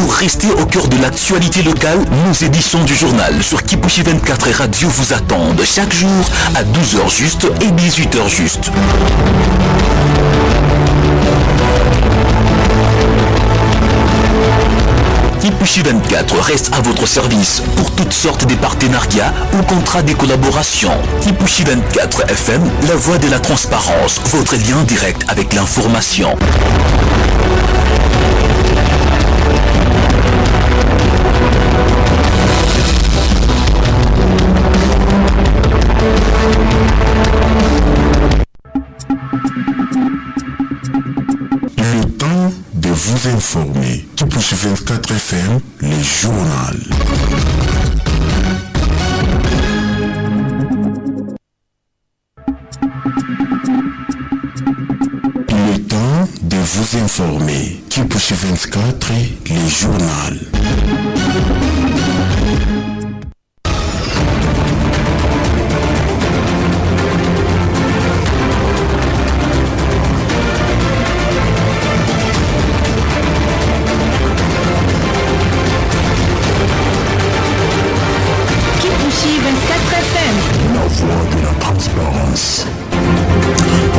Pour rester au cœur de l'actualité locale, nos éditions du journal sur Kipushi 24 et Radio vous attendent chaque jour à 12h juste et 18h juste. Kipushi 24 reste à votre service pour toutes sortes de partenariats ou contrats de collaboration. Kipushi 24 FM, la voix de la transparence, votre lien direct avec l'information. Le temps de vous informer. Kipushi 24 FM, le journal. Le temps de vous informer. Kipushi 24, le journal.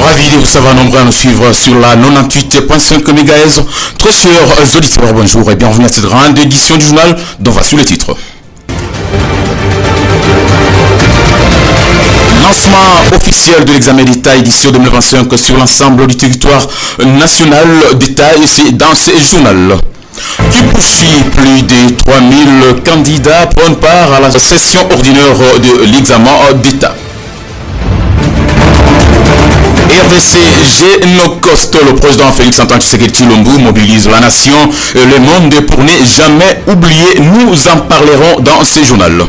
Ravi de vous savoir nombreux à nous suivre sur la 98.5 MHz. Très chers auditeurs, bonjour et bienvenue à cette grande édition du journal dont voici les titres. Lancement officiel de l'examen d'État édition 2025 sur l'ensemble du territoire national d'État ici dans ce journal. Kipushi, plus de 3000 candidats prennent part à la session ordinaire de l'examen d'État. RDC Génocoste, le président Félix Antoine Tshisekedi Tshilombo mobilise la nation et le monde pour ne jamais oublier. Nous en parlerons dans ce journal.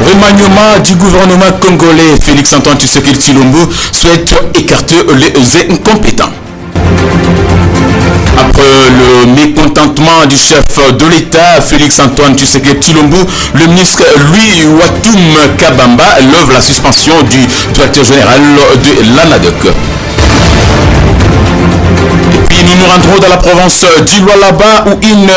Remaniement du gouvernement congolais, Félix Antoine Tshisekedi Tshilombo souhaite écarter les incompétents. Après le mécontentement du chef de l'État, Félix Antoine Tshisekedi Tshilombo, le ministre Louis Watum Kabamba lève la suspension du directeur général de l'ANADOC. Et puis nous nous rendrons dans la province du Lualaba où une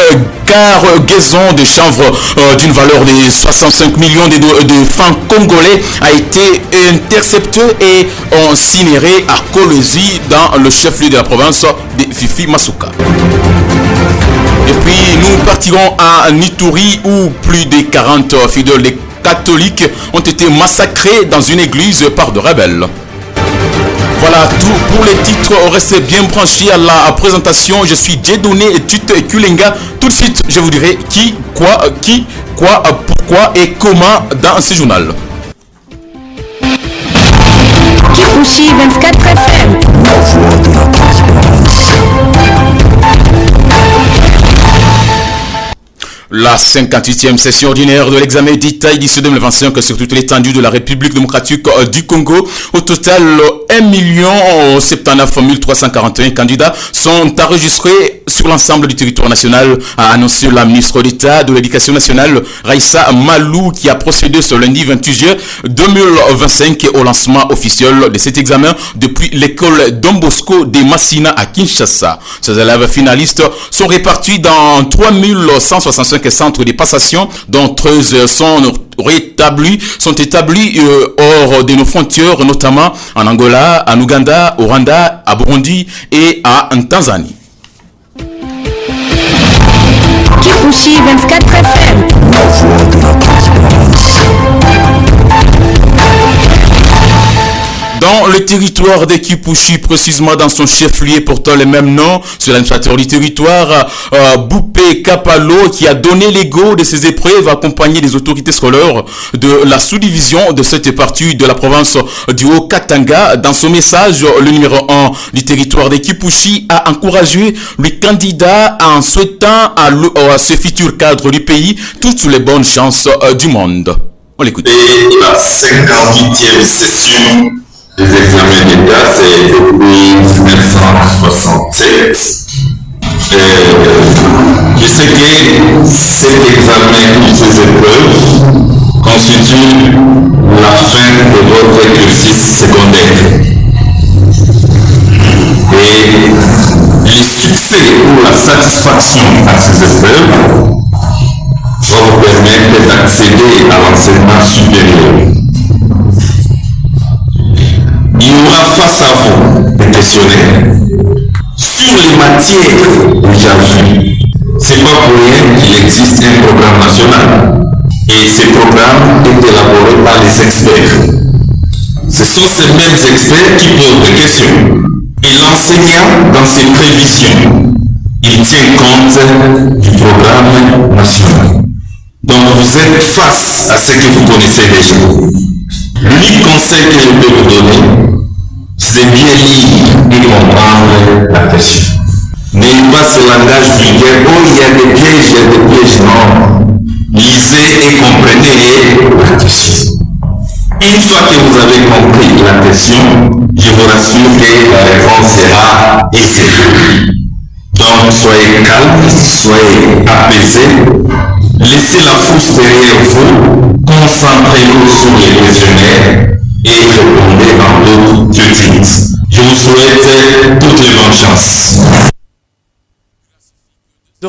cargaison de chanvre d'une valeur de 65 millions de francs congolais a été interceptée et incinérée à Kolwezi dans le chef-lieu de la province de Fifi Masuka. Et puis nous partirons à Nituri où plus de 40 fidèles catholiques ont été massacrés dans une église par de rebelles. Voilà tout pour les titres. Restez bien branchés à la présentation. Je suis Dieudonné Tute Kulenga. Tout de suite, je vous dirai qui, quoi, pourquoi et comment dans ce journal. Kipushi 24 FM. La voix de la transparence. La 58e session ordinaire de l'examen d'État édition 2025 sur toute l'étendue de la République démocratique du Congo. Au total, 1 079 341 candidats sont enregistrés sur l'ensemble du territoire national, a annoncé la ministre d'État de l'Éducation nationale, Raissa Malou, qui a procédé ce lundi 28 juillet 2025 au lancement officiel de cet examen depuis l'école Don Bosco de Massina à Kinshasa. Ces élèves finalistes sont répartis dans 3165 centres de passation, dont 13 sont établis hors de nos frontières, notamment en Angola, en Ouganda, au Rwanda, à Burundi et en Tanzanie. Kipushi 24 FM. La voix de la transparence. Dans le territoire de Kipushi, précisément dans son chef-lieu portant le même nom, c'est l'administrateur du territoire, Boupé Kapalo, qui a donné les go de ces épreuves accompagné des autorités scolaires de la sous-division de cette partie de la province du Haut-Katanga. Dans son message, le numéro 1 du territoire de Kipushi a encouragé les candidats en souhaitant à ce futur cadre du pays toutes les bonnes chances du monde. On l'écoute. Et la 58e session des examens d'État, c'est depuis 1967. Je sais que cet examen ou ces épreuves constituent la fin de votre exercice secondaire. Et les succès pour la satisfaction à ces épreuves va vous permettre d'accéder à l'enseignement supérieur. Il y aura face à vous des questionnaires sur les matières déjà vues. C'est pas pour rien qu'il existe un programme national. Et ces programmes sont élaborés par les experts. Ce sont ces mêmes experts qui posent des questions. Et l'enseignant, dans ses prévisions, il tient compte du programme national. Donc vous êtes face à ce que vous connaissez déjà. L'unique conseil que je peux vous donner, c'est bien lire et comprendre la question. N'ayez pas ce langage vulgaire. Oh, il y a des pièges, non. Lisez et comprenez la question. Une fois que vous avez compris la question, je vous rassure que la réponse sera aisée. Donc soyez calme, soyez apaisés, laissez la frousse derrière vous, concentrez-vous sur les questionnaires et répondez en toute quiétude. Je vous souhaite toutes les bonnes chances.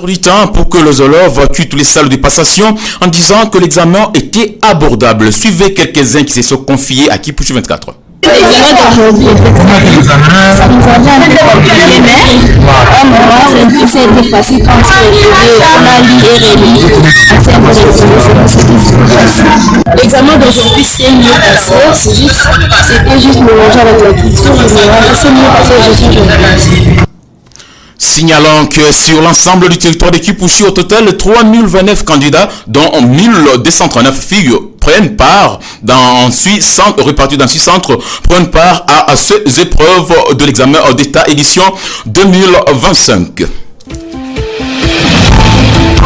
Du temps pour que le Zolo évacue toutes les salles de passation en disant que l'examen était abordable. Suivez quelques-uns qui se sont confiés à Kipushi 24. L'examen d'aujourd'hui, ça nous a bien compliqué, mais ça a été facile quand on a lu et relu. L'examen d'aujourd'hui s'est mieux passé, c'était juste mélangé avec la culture générale, c'est mieux passé gestion générale. Signalons que sur l'ensemble du territoire de Kipushi, au total, 3029 candidats, dont 1239 filles, prennent part répartis dans 6 centres, prennent part à ces épreuves de l'examen d'État édition 2025.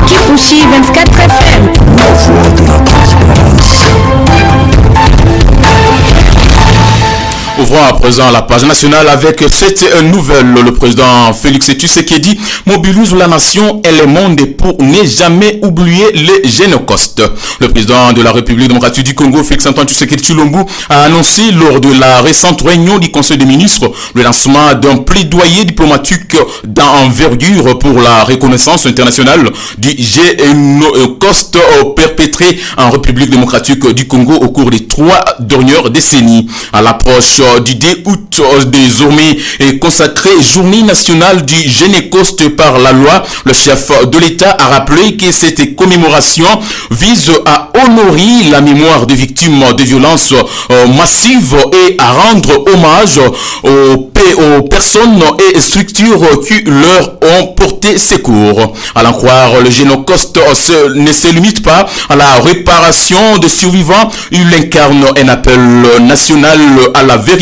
Kipushi 24 FM. La voix de la transparence. Ouvrons à présent la page nationale avec cette nouvelle. Le président Félix Tshisekedi mobilise la nation et le monde pour ne jamais oublier les génocides. Le président de la République démocratique du Congo, Félix-Antoine Tshisekedi Tshilombo, a annoncé lors de la récente réunion du Conseil des ministres le lancement d'un plaidoyer diplomatique d'envergure pour la reconnaissance internationale du génocide perpétré en République démocratique du Congo au cours des 3 dernières décennies. À l'approche du 2 août, désormais est consacrée journée nationale du génocide par la loi. Le chef de l'État a rappelé que cette commémoration vise à honorer la mémoire des victimes de violences massives et à rendre hommage aux personnes et structures qui leur ont porté secours. À l'en croire, le génocide ne se limite pas à la réparation des survivants. Il incarne un appel national à la vérité,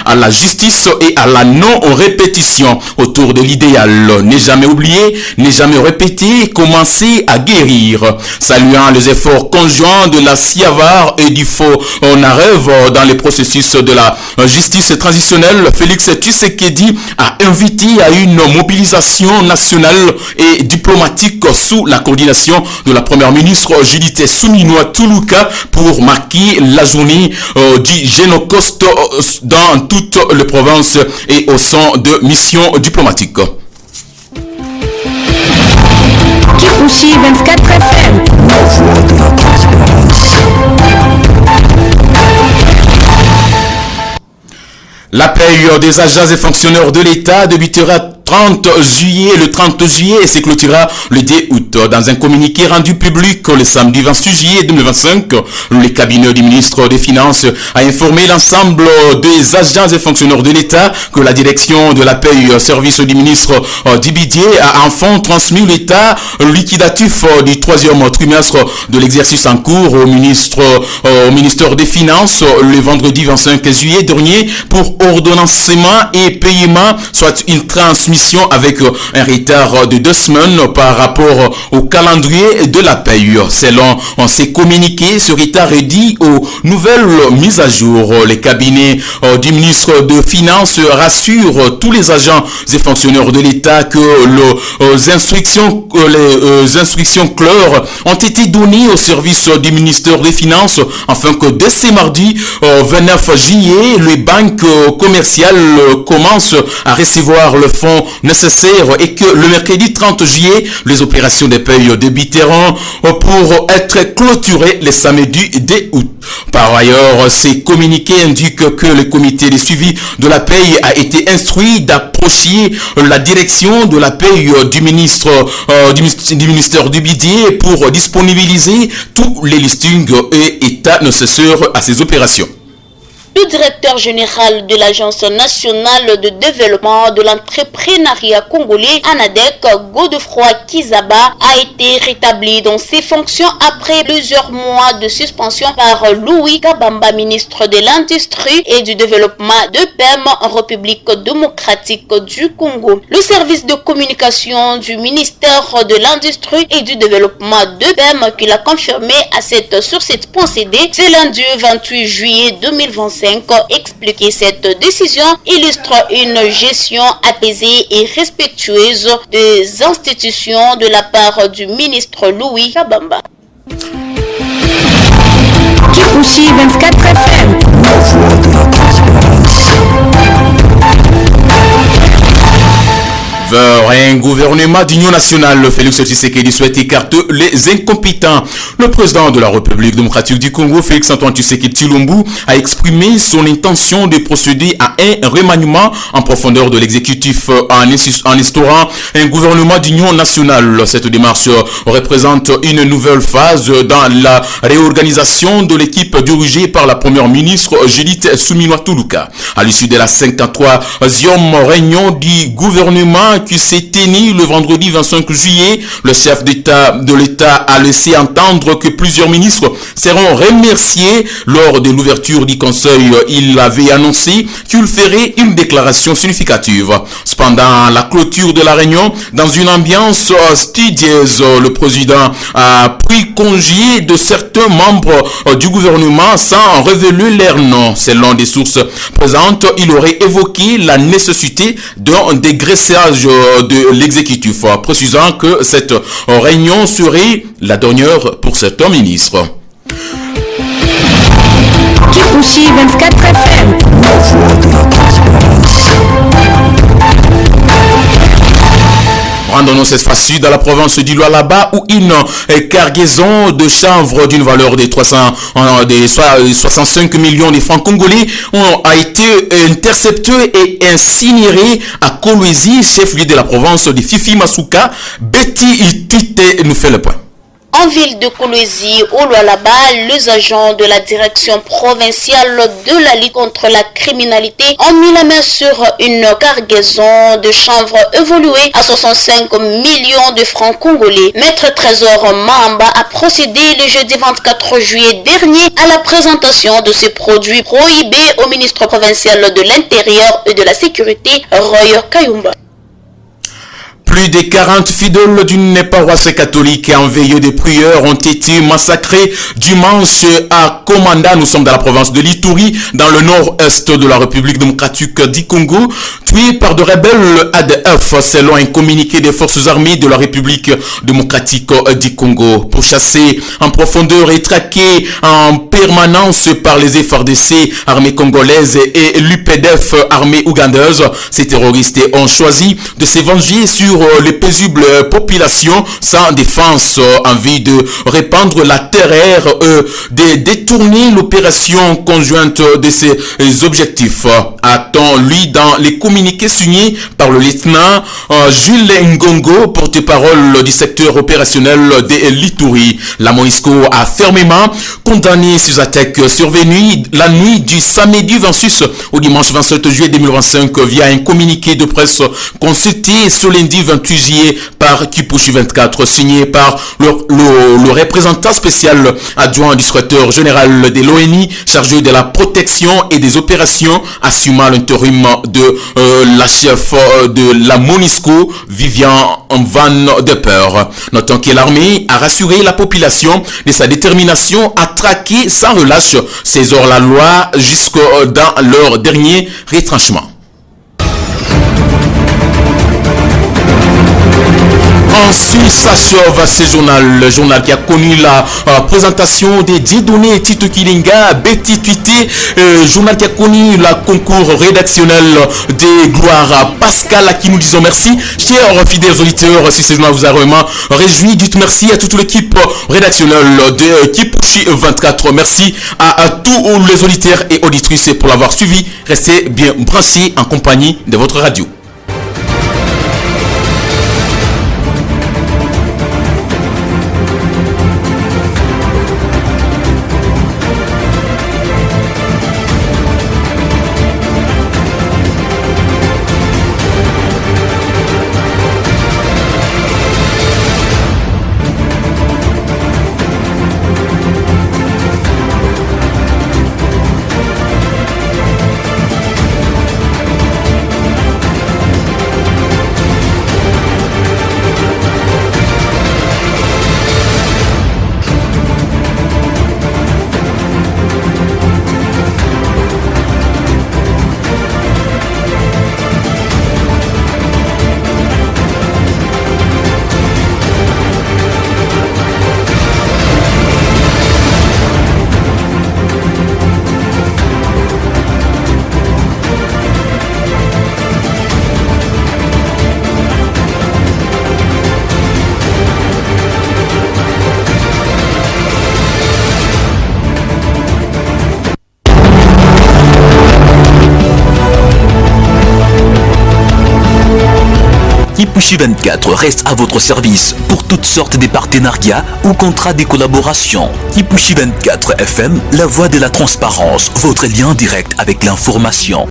à la justice et à la non-répétition autour de l'idéal. Ne jamais oublier, ne jamais répéter, commencer à guérir. Saluant les efforts conjoints de la CIAVAR et du FONAREV dans les processus de la justice transitionnelle, Félix Tshisekedi a invité à une mobilisation nationale et diplomatique sous la coordination de la première ministre Judith Suminwa Tuluka pour marquer la journée du génocide dans toutes les provinces et au sein de missions diplomatiques. Kipushi 24 FM. La voix de la transparence. La paye des agents et fonctionnaires de l'État débutera le 30 juillet et se clôturera le 2 août. Dans un communiqué rendu public le samedi 26 juillet 2025, le cabinet du ministre des Finances a informé l'ensemble des agents et fonctionnaires de l'État que la direction de la paye service du ministre Dibidier a enfin transmis l'État liquidatif du 3e trimestre de l'exercice en cours au ministère des Finances le vendredi 25 juillet dernier pour ordonnancement et paiement, soit une transmission avec un retard de 2 semaines par rapport au calendrier de la paye. Selon ces communiqués, ce retard est dû aux nouvelles mises à jour. Les cabinets du ministre des Finances rassurent tous les agents et fonctionnaires de l'État que les instructions claires ont été données au service du ministère des Finances afin que dès ce mardi 29 juillet, les banques commerciales commencent à recevoir le fonds nécessaires et que le mercredi 30 juillet, les opérations de paye débuteront pour être clôturées le samedi 2 août. Par ailleurs, ces communiqués indiquent que le comité de suivi de la paye a été instruit d'approcher la direction de la paye du ministère du budget pour disponibiliser tous les listings et états nécessaires à ces opérations. Le directeur général de l'Agence nationale de développement de l'entrepreneuriat congolais, ANADEC, Godefroy Kizaba, a été rétabli dans ses fonctions après plusieurs mois de suspension par Louis Kabamba, ministre de l'Industrie et du Développement de PEM en République démocratique du Congo. Le service de communication du ministère de l'Industrie et du Développement de PEM qui l'a confirmé sur cette CD, c'est lundi 28 juillet 2025. Expliquer cette décision illustre une gestion apaisée et respectueuse des institutions de la part du ministre Louis Kabamba. Kipushi 24 FM. La voix de la transparence. Vers un gouvernement d'union nationale, Félix Tshisekedi souhaite écarter les incompétents. Le président de la République démocratique du Congo, Félix-Antoine Tshisekedi Tshilombo, a exprimé son intention de procéder à un remaniement en profondeur de l'exécutif en instaurant un gouvernement d'union nationale. Cette démarche représente une nouvelle phase dans la réorganisation de l'équipe dirigée par la première ministre Judith Suminwa Tuluka. À l'issue de la 53e réunion du gouvernement qui s'est tenue le vendredi 25 juillet, le chef de l'État a laissé entendre que plusieurs ministres seront remerciés lors de l'ouverture du conseil. Il avait annoncé qu'il ferait une déclaration significative. Cependant, la clôture de la réunion, dans une ambiance studieuse, le président a pris congé de certains membres du gouvernement sans révéler leur nom. Selon des sources présentes, il aurait évoqué la nécessité d'un dégraissage de l'exécutif, précisant que cette réunion serait la dernière pour cet ministre. Kipushi 24 FM. La voix de la transparence. Rendons-nous cette fois-ci dans la province du Lualaba où une cargaison de chanvre d'une valeur de 65 millions de francs congolais a été interceptée et incinérée à Kolwezi, chef-lieu de la province de Fifi Masuka. Betty Itite nous fait le point. En ville de Kolwezi, au Lualaba, les agents de la direction provinciale de la lutte contre la criminalité ont mis la main sur une cargaison de chanvre évoluée à 65 millions de francs congolais. Maître Trésor Mamba a procédé le jeudi 24 juillet dernier à la présentation de ces produits prohibés au ministre provincial de l'Intérieur et de la Sécurité, Roy Kayumba. Plus de 40 fidèles d'une paroisse catholique en veillée de prière ont été massacrés dimanche à Komanda. Nous sommes dans la province de l'Ituri, dans le nord-est de la République démocratique du Congo, tués par de rebelles ADF, selon un communiqué des forces armées de la République démocratique du Congo. Pourchassés en profondeur et traqués en permanence par les FARDC, armée congolaise, et l'UPDF, armée ougandaise, ces terroristes ont choisi de se venger sur les paisibles populations sans défense en vue de répandre la terreur, de détourner l'opération conjointe de ces objectifs. A-t-on lu dans les communiqués signés par le lieutenant Jules Ngongo, porte-parole du secteur opérationnel de l'Ituri. La MONUSCO a fermement condamné ces attaques survenues la nuit du samedi 26 au dimanche 27 juillet 2025 via un communiqué de presse consulté ce lundi 28 juillet par Kipushi 24, signé par le représentant spécial adjoint du secrétaire général de l'ONU chargé de la protection et des opérations, assumant l'intérim de la chef de la MONUSCO, Vivian Van de Peur. Notons que l'armée a rassuré la population de sa détermination à traquer sans relâche ces hors-la-loi jusque dans leur dernier retranchement. Ainsi s'achève ce journal, le journal qui a connu la présentation des 10 données Tito Kilinga, Betty Tuité, journal qui a connu la concours rédactionnel des gloires Pascal, à qui nous disons merci. Chers fidèles auditeurs, si ce journal vous a vraiment réjoui, dites merci à toute l'équipe rédactionnelle de Kipouchi 24. Merci à tous les auditeurs et auditrices pour l'avoir suivi. Restez bien branchés en compagnie de votre radio. Kipouchi 24 reste à votre service pour toutes sortes de partenariats ou contrats de collaboration. Kipouchi 24 FM, la voix de la transparence, votre lien direct avec l'information.